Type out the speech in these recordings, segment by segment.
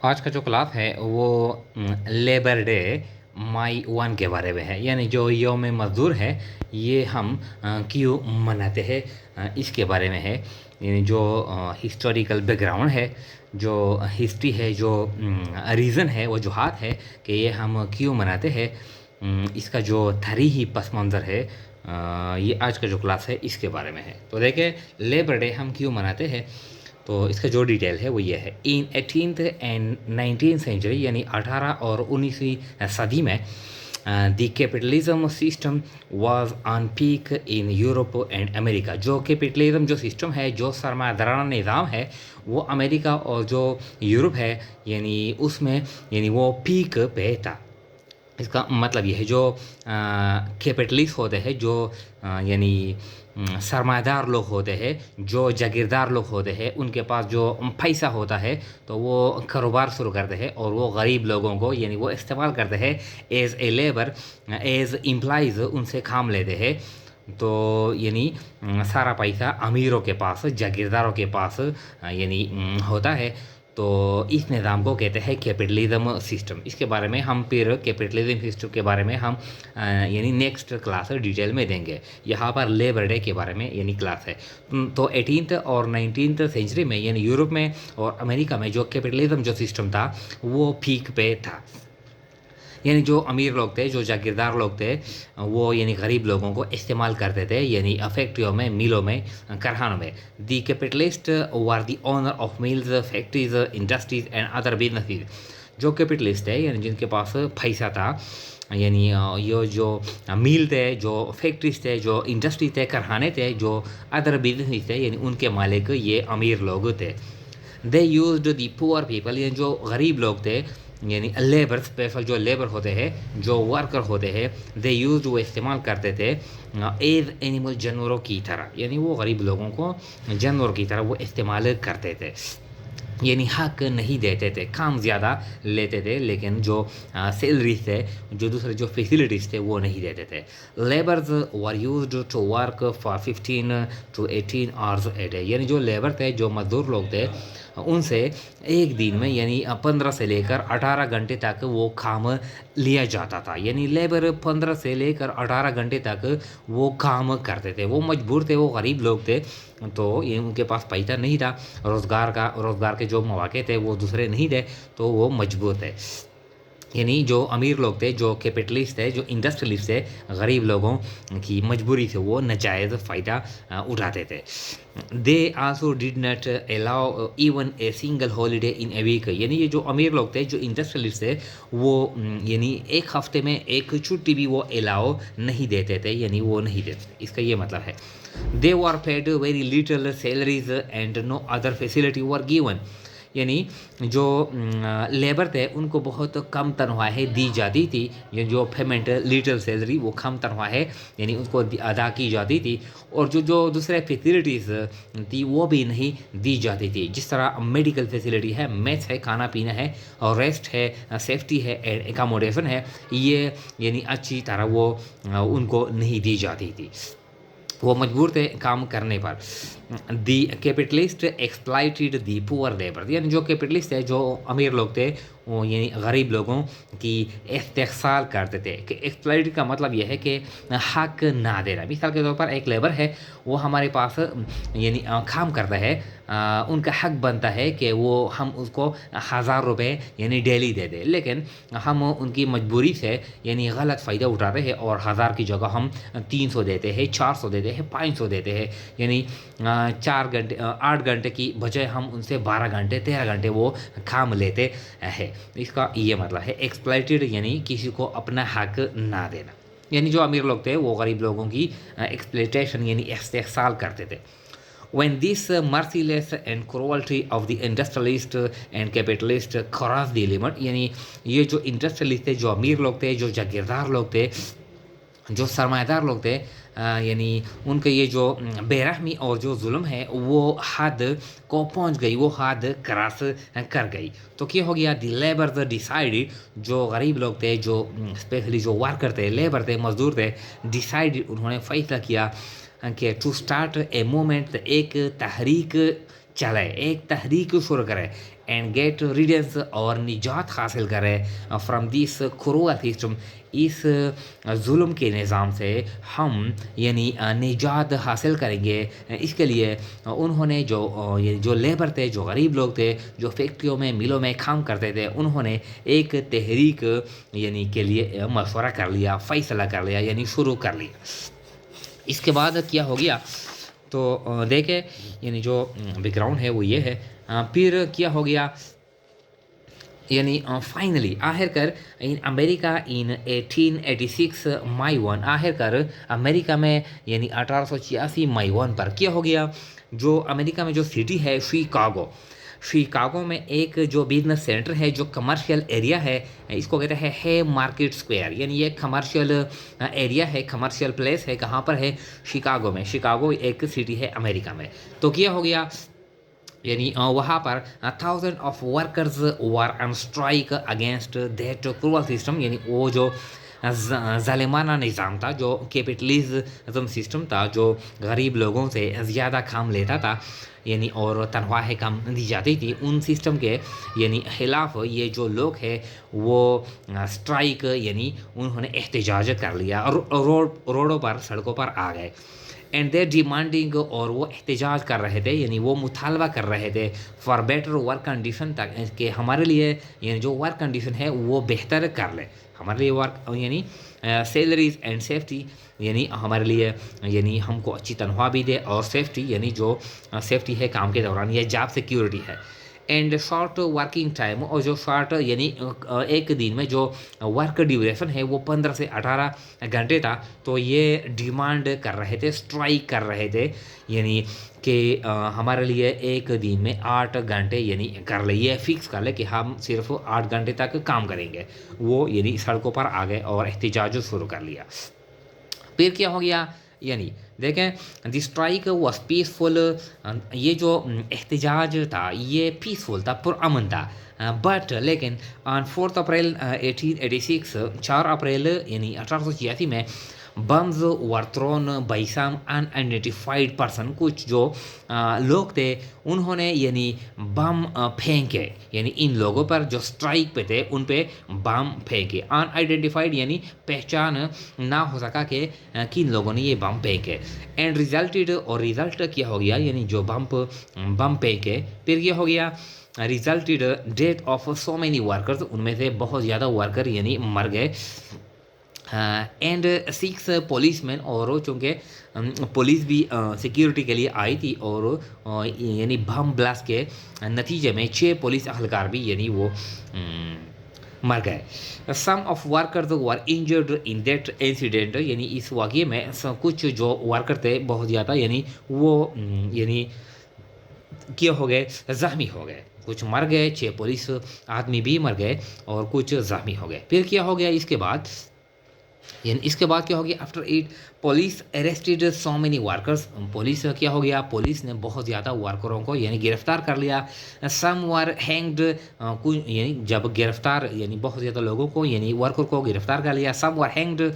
आज का जो क्लास है वो लेबर डे मई 1 के बारे में है, यानी जो यौम मज़दूर है ये हम क्यों मनाते हैं, इसके बारे में है। यानी जो हिस्टोरिकल बैकग्राउंड है, जो हिस्ट्री है, जो रीज़न है, वजूहात है कि ये हम क्यों मनाते हैं, इसका जो तारीख़ी पस मंज़र है, ये आज का जो क्लास है इसके बारे में है। तो देखिए, लेबर डे हम क्यों मनाते हैं, तो इसका जो डिटेल है वो ये है। इन 18th एंड 19th सेंचुरी, यानी 18 और 19वीं सदी में the capitalism system was on peak in Europe and America. जो कैपिटलिज्म जो सिस्टम है, जो सरमायादाराना निज़ाम है, वो अमेरिका और जो यूरोप है यानी उसमें यानी वो पीक पे था। इसका मतलब ये है, जो कैपिटलिस्ट होते हैं, जो यानी सरमायादार लोग होते हैं, जो जागीरदार लोग होते हैं, उनके पास जो पैसा होता है तो वो कारोबार शुरू करते हैं और वो गरीब लोगों को यानी वो इस्तेमाल करते हैं as a labour, as employees उनसे काम लेते हैं। तो यानी सारा पैसा अमीरों के पास, जागीरदारों के पास यानी होता है। तो इस निज़ाम को कहते हैं कैपिटलिज्म सिस्टम। इसके बारे में हम फिर कैपिटलिज्म सिस्टम के बारे में हम यानी नेक्स्ट क्लास डिटेल में देंगे। यहाँ पर लेबर डे के बारे में यानी क्लास है। तो 18th और 19th सेंचुरी में यानी यूरोप में और अमेरिका में जो कैपिटलिज्म जो सिस्टम था वो पीक पे था। यानी जो अमीर लोग थे, जो जागीरदार लोग थे, वो यानी गरीब लोगों को इस्तेमाल करते थे, यानी फैक्ट्रियों में, मिलों में, कारखानों में। The capitalist were the owner of mills, factories, industries and other businesses. जो कैपिटलिस्ट है यानी जिनके पास पैसा था, यानी ये जो मिल थे, जो फैक्ट्रीज थे, जो इंडस्ट्री थे, कारखाने थे, जो अदर बिजनेस थे, यानी उनके मालिक ये अमीर लोग थे। They used the poor people, यानी जो गरीब लोग थे, यानी लेबर, स्पेशल जो लेबर होते हैं, जो वर्कर होते हैं, दे यूज वो इस्तेमाल करते थे एज एनिमल, जानवरों की तरह। यानी वो गरीब लोगों को जानवरों की तरह वो इस्तेमाल करते थे, यानी हक नहीं देते थे, काम ज़्यादा लेते थे, लेकिन जो सैलरीज थे, जो दूसरे जो फैसिलिटीज़ थे वो नहीं देते थे। Labours were used to work for 15 to 18 hours a day. यानी जो लेबर थे, जो मजदूर लोग थे, उनसे एक दिन में यानी 15 से लेकर 18 घंटे तक वो काम लिया जाता था। यानी लेबर 15 से लेकर 18 घंटे तक वो काम करते थे। वो मजबूर थे, वो गरीब लोग थे, तो ये उनके पास पैसा नहीं था, रोज़गार के जो मौके थे वो दूसरे नहीं थे, तो वो मजबूर थे। यानी जो अमीर लोग थे, जो कैपिटलिस्ट थे, जो इंडस्ट्रियलिस्ट थे, गरीब लोगों की मजबूरी से वो नाजायज़ फ़ायदा उठाते थे। They also did not allow even a single holiday in a week. यानी ये जो अमीर लोग थे, जो इंडस्ट्रियलिस्ट थे, वो यानी एक हफ्ते में एक छुट्टी भी वो अलाउ नहीं देते थे, यानी वो नहीं देते। इसका ये मतलब है, they were paid very little salaries and no other facility were given. यानी जो लेबर थे उनको बहुत कम तनख्वाहें दी जाती थी, या जो पेमेंट लिटिल सैलरी वो कम तनख्वाहें यानी उसको अदा की जाती थी, और जो जो दूसरे फैसिलिटीज़ थी वो भी नहीं दी जाती थी। जिस तरह मेडिकल फैसिलिटी है, मेस है, खाना पीना है, और रेस्ट है, सेफ्टी है, एकोमोडेशन है, ये यानी अच्छी तरह वो उनको नहीं दी जाती थी। वो मजबूर थे काम करने पर। The capitalist exploited the poor labour. यानी जो कैपिटलिस्ट है, जो अमीर लोग थे, वो यानी गरीब लोगों की इस्तेहसाल करते थे। कि एक्सप्लॉइट का मतलब यह है कि हक ना देना। मिसाल के तौर पर एक लेबर है, वो हमारे पास यानी काम करता है, उनका हक बनता है कि वो हम उसको 1000 रुपये यानी डेली दे दें, लेकिन हम उनकी मजबूरी से यानी गलत फ़ायदा उठाते हैं और 1000 की जगह हम 300 देते हैं, 400 देते हैं, 500 देते हैं। यानी 8 घंटे की बजाय हम उनसे 12 घंटे, 13 घंटे वो काम लेते हैं। इसका ये मतलब है एक्सप्लॉइटेड, यानी किसी को अपना हक ना देना। यानी जो अमीर लोग थे वो गरीब लोगों की एक्सप्लॉइटेशन यानी इस्तेहसाल करते थे। When this merciless and cruelty of the industrialist and capitalist crossed the limit, यानी ये जो इंडस्ट्रियलिस्ट थे, जो अमीर लोग थे, जो जागीरदार लोग थे, जो सरमायादार लोग थे, यानी उनके ये जो बेरहमी और जो जुल्म है वो हद को पहुंच गई, वो हद क्रॉस कर गई। तो क्या हो गया, दी लेबर डिसाइडेड, जो गरीब लोग थे, जो स्पेशली जो वर्कर थे, लेबर थे, मजदूर थे, डिसाइडेड, उन्होंने फैसला किया कि टू स्टार्ट ए मूवमेंट, एक तहरीक चले, एक तहरीक शुरू करे एंड गेट रिडेंस और निजात हासिल करे फ्रॉम दिस क्रूअल सिस्टम, इस जुल्म के निज़ाम से हम यानी निजात हासिल करेंगे। इसके लिए उन्होंने ये जो लेबर थे, जो गरीब लोग थे, जो फैक्ट्रियों में मिलों में काम करते थे, उन्होंने एक तहरीक यानी के लिए मशवरा कर लिया, फ़ैसला कर लिया, यानी शुरू कर लिया। इसके बाद क्या हो गया तो देखें, यानी जो बैकग्राउंड है वो ये है। फिर क्या हो गया, यानी फाइनली आखिरकार इन अमेरिका इन 1886 मई 1, आखिरकार अमेरिका में यानी 1886 मई 1 पर क्या हो गया, जो अमेरिका में जो सिटी है शिकागो में एक जो बिजनेस सेंटर है, जो कमर्शियल एरिया है, इसको कहते हैं है मार्केट स्क्वायर, यानी ये कमर्शियल एरिया है, कमर्शियल प्लेस है। कहाँ पर है? शिकागो में। शिकागो एक सिटी है अमेरिका में। तो क्या हो गया, यानी वहाँ पर 1000 of workers were on strike against that cruel system, यानी वो जो ज़ालिमाना निज़ाम था, जो कैपिटलिज्म सिस्टम था, जो गरीब लोगों से ज़्यादा काम लेता था, यानी और तनख्वाहें कम दी जाती थी, उन सिस्टम के यानी खिलाफ ये जो लोग हैं वो स्ट्राइक यानी उन्होंने एहतजाज कर लिया और रोडों पर, सड़कों पर आ गए। एंड दे डिमांडिंग, और वो एहतजाज कर रहे थे, यानी वो मुतालबा कर रहे थे फॉर बेटर वर्क कंडीशन, तक कि हमारे लिए यानी जो वर्क कंडीशन है वो बेहतर कर ले, हमारे लिए वर्क यानी सैलरीज एंड सेफ्टी, यानी हमारे लिए यानी हमको अच्छी तनख्वाह भी दे और सेफ्टी, यानी जो सेफ्टी है काम के दौरान, ये जॉब सिक्योरिटी है। एंड शॉर्ट वर्किंग टाइम, और जो शॉर्ट यानी एक दिन में जो वर्क ड्यूरेशन है वो 15 से 18 घंटे था। तो ये डिमांड कर रहे थे, स्ट्राइक कर रहे थे, यानी कि हमारे लिए एक दिन में 8 घंटे यानी कर ले, ये फिक्स कर ले कि हम सिर्फ 8 घंटे तक काम करेंगे। वो यानी सड़कों पर आ गए और एहतजाज शुरू कर लिया। फिर क्या हो गया, यानी देखें द स्ट्राइक वॉज पीसफुल, ये जो एहतजाज था ये पीसफुल था, पुरअमन था। बट लेकिन ऑन 4 अप्रैल 1886, 4 अप्रैल यानी 1886 में bombs were thrown by some unidentified person, कुछ जो लोग थे उन्होंने यानी बम फेंके, यानी इन लोगों पर जो स्ट्राइक पे थे उन पे बम फेंके। अनआइडेंटिफाइड यानी पहचान ना हो सका कि किन लोगों ने ये बम फेंके। एंड रिजल्टेड, और रिजल्ट क्या हो गया, यानी जो बम फेंके, फिर क्या हो गया, resulted death of so many workers, उनमें से बहुत ज़्यादा वर्कर यानी मर गए। एंड 6 पुलिसमैन, और चूँकि पुलिस भी सिक्योरिटी के लिए आई थी, और यानी बम ब्लास्ट के नतीजे में 6 पुलिस अहलकार भी यानी वो मर गए। Some of workers were injured in that incident, यानी इस वाक़ये में कुछ जो वर्कर थे बहुत ज़्यादा यानी वो यानी क्या हो गए, ज़ख्मी हो गए, कुछ मर गए, 6 पुलिस आदमी भी मर गए और कुछ ज़ख्मी हो गए। फिर क्या हो गया इसके बाद, यानी इसके बाद क्या हो गया, after it police arrested so many workers, police क्या हो गया, पुलिस ने बहुत ज़्यादा वर्करों को यानी गिरफ्तार कर लिया। सम वर हैंग्ड, यानी जब गिरफ्तार यानी बहुत ज़्यादा लोगों को यानी वर्कर को गिरफ्तार कर लिया। सम वर हैंग्ड,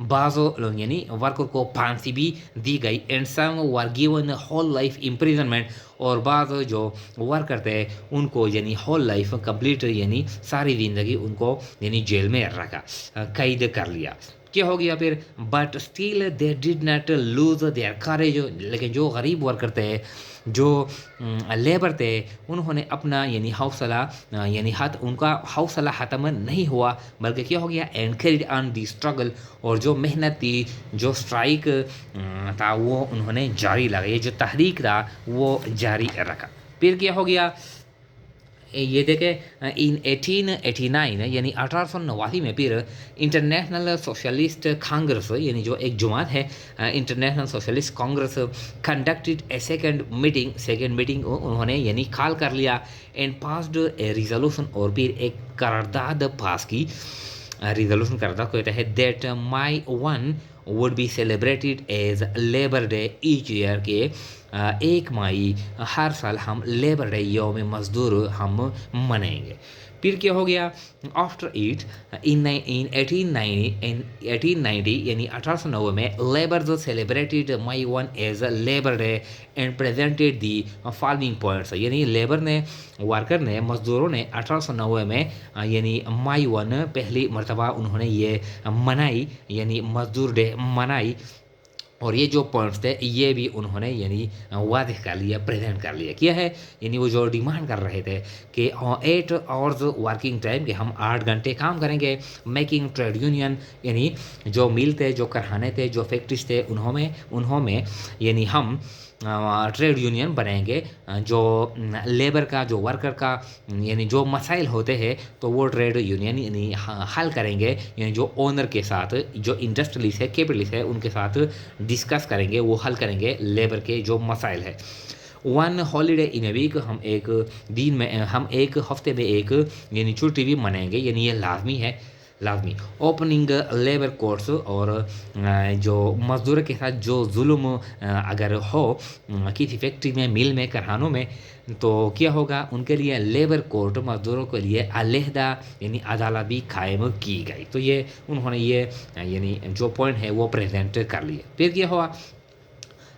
बाज़ों यानी वर्कर को फांसी भी दी गई। And some were given whole life imprisonment, और बाद जो वर्कर थे उनको यानी होल लाइफ कंप्लीट यानी सारी ज़िंदगी उनको यानी जेल में रखा, कैद कर लिया। क्या हो गया फिर, but still they did not lose their करेज, लेकिन जो गरीब वर्कर थे, जो लेबर थे, उन्होंने अपना यानी हौसला यानी उनका हौसला ख़त्म नहीं हुआ, बल्कि क्या हो गया, and carried on the struggle, और जो मेहनत थी, जो स्ट्राइक था वो उन्होंने जारी लगा, ये जो तहरीक था वो जारी रखा। फिर क्या हो गया, ये देखें इन 1889 यानी 1889 में फिर इंटरनेशनल सोशलिस्ट कांग्रेस, यानी जो एक जमात है इंटरनेशनल सोशलिस्ट कांग्रेस, कंडक्टेड ए सेकेंड मीटिंग उन्होंने यानी कॉल कर लिया। एंड पास्ड ए रिजोल्यूशन, और फिर एक करारदाद पास की। रिजोल्यूशन करारदाद कहता है that May 1 would be celebrated as labour day each year के 1 मई हर साल हम लेबर डे यौम मज़दूर हम मनाएंगे। फिर क्या हो गया, आफ्टर इट इन 1890 यानी 1890 में labours celebrated May 1 as labour day and presented the following points, यानी लेबर ने वर्कर ने मज़दूरों ने 1890 में यानी मई 1 पहली मरतबा उन्होंने ये मनाई, यानी मज़दूर डे मनाई। और ये जो पॉइंट्स थे ये भी उन्होंने यानी वाज़ेह कर लिया, प्रेजेंट कर लिया। क्या है, यानी वो जो डिमांड कर रहे थे कि 8 आवर्स वर्किंग टाइम, कि हम 8 घंटे काम करेंगे। मेकिंग ट्रेड यूनियन, यानी जो मिल थे, जो कारखाने थे, जो फैक्ट्रीज थे, उन्होंने यानी हम ट्रेड यूनियन बनाएंगे। जो लेबर का, जो वर्कर का यानी जो मसाइल होते हैं तो वो ट्रेड यूनियन यानी हल करेंगे, यानी जो ओनर के साथ, जो इंडस्ट्रियलिस्ट है, कैपिटलिस्ट है, उनके साथ डिस्कस करेंगे, वो हल करेंगे लेबर के जो मसाइल है। 1 हॉलीडे इन ए वीक, हम एक दिन में, हम एक हफ्ते में एक यानी छुट्टी भी मनाएंगे, यानी ये लाजमी है, लाजमी। ओपनिंग लेबर कोर्ट्स, और जो मज़दूर के साथ जो जुल्म अगर हो किसी फैक्ट्री में, मिल में, कारखानों में, तो क्या होगा, उनके लिए लेबर कोर्ट, मज़दूरों के लिए अलहदा यानी अदालत भी कायम की गई। तो ये उन्होंने ये यानी जो पॉइंट है वो प्रेजेंट कर लिए। फिर क्या हुआ,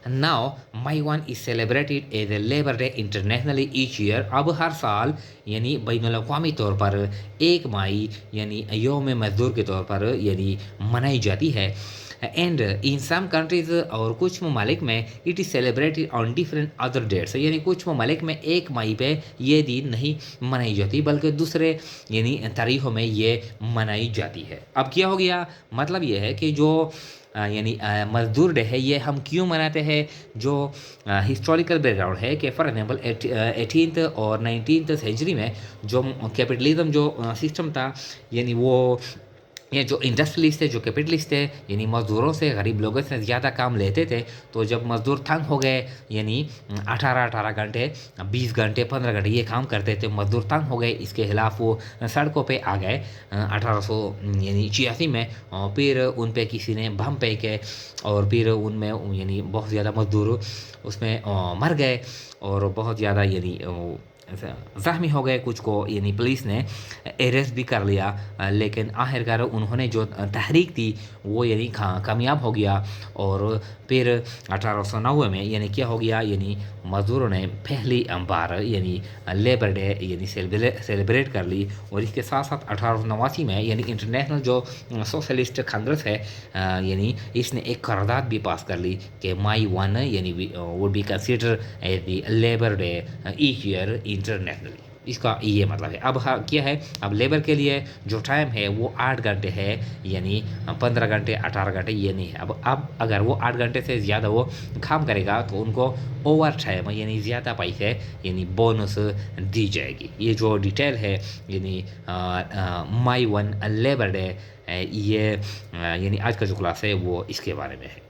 now May 1 is celebrated as a labour day internationally each year. अब हर साल यानी बैनुल-अक़वामी तौर पर 1 मई यानी यौम मज़दूर के तौर पर यानी मनाई जाती है। एंड इन सम कंट्रीज़, और कुछ ममालिक में it is celebrated on different other dates, यानी कुछ ममालिक में 1 मई पे ये दिन नहीं मनाई जाती बल्कि दूसरे यानी तारीखों में ये मनाई जाती है। अब क्या हो गया, मतलब ये है कि जो यानी मज़दूर डे है ये हम क्यों मनाते हैं, जो हिस्टोरिकल बैकग्राउंड है कि फॉर एग्जाम्पल 18th और 19th सेंचुरी में जो कैपिटलिज्म जो सिस्टम था, यानी वो ये जो इंडस्ट्रियलिस्ट थे, जो कैपिटलिस्ट थे, यानी मज़दूरों से, गरीब लोगों से ज़्यादा काम लेते थे। तो जब मज़दूर तंग हो गए, यानी 18 घंटे, 20 घंटे, 15 घंटे ये काम करते थे, मज़दूर तंग हो गए, इसके खिलाफ वो सड़कों पे आ गए 1886 में। और फिर उन पे किसी ने बम फेंके और फिर उनमें यानी बहुत ज़्यादा मज़दूर उसमें मर गए और बहुत ज़्यादा यानी ज़ख्मी हो गए। कुछ को यानी पुलिस ने अरेस्ट भी कर लिया, लेकिन आखिरकार उन्होंने जो तहरीक थी वो यानी कामयाब हो गया। और फिर 1890 में यानी क्या हो गया, यानी मज़दूरों ने पहली बार यानी लेबर डे यानी सेलिब्रेट कर ली। और इसके साथ साथ 1889 में यानी इंटरनेशनल जो सोशलिस्ट कांग्रेस है यानी इसने एक करारदाद भी पास कर ली कि मई 1 यानी would be consider as the labour day each year internationally. इसका ये मतलब है। अब क्या है, अब लेबर के लिए जो टाइम है वो 8 घंटे है, यानी 15 घंटे, 18 घंटे ये नहीं है। अब अगर वो 8 घंटे से ज़्यादा वो काम करेगा तो उनको ओवर टाइम यानी ज़्यादा पैसे यानी बोनस दी जाएगी। ये जो डिटेल है यानी मई 1 लेबर डे ये यानी आज का जो क्लास है वो इसके बारे में है।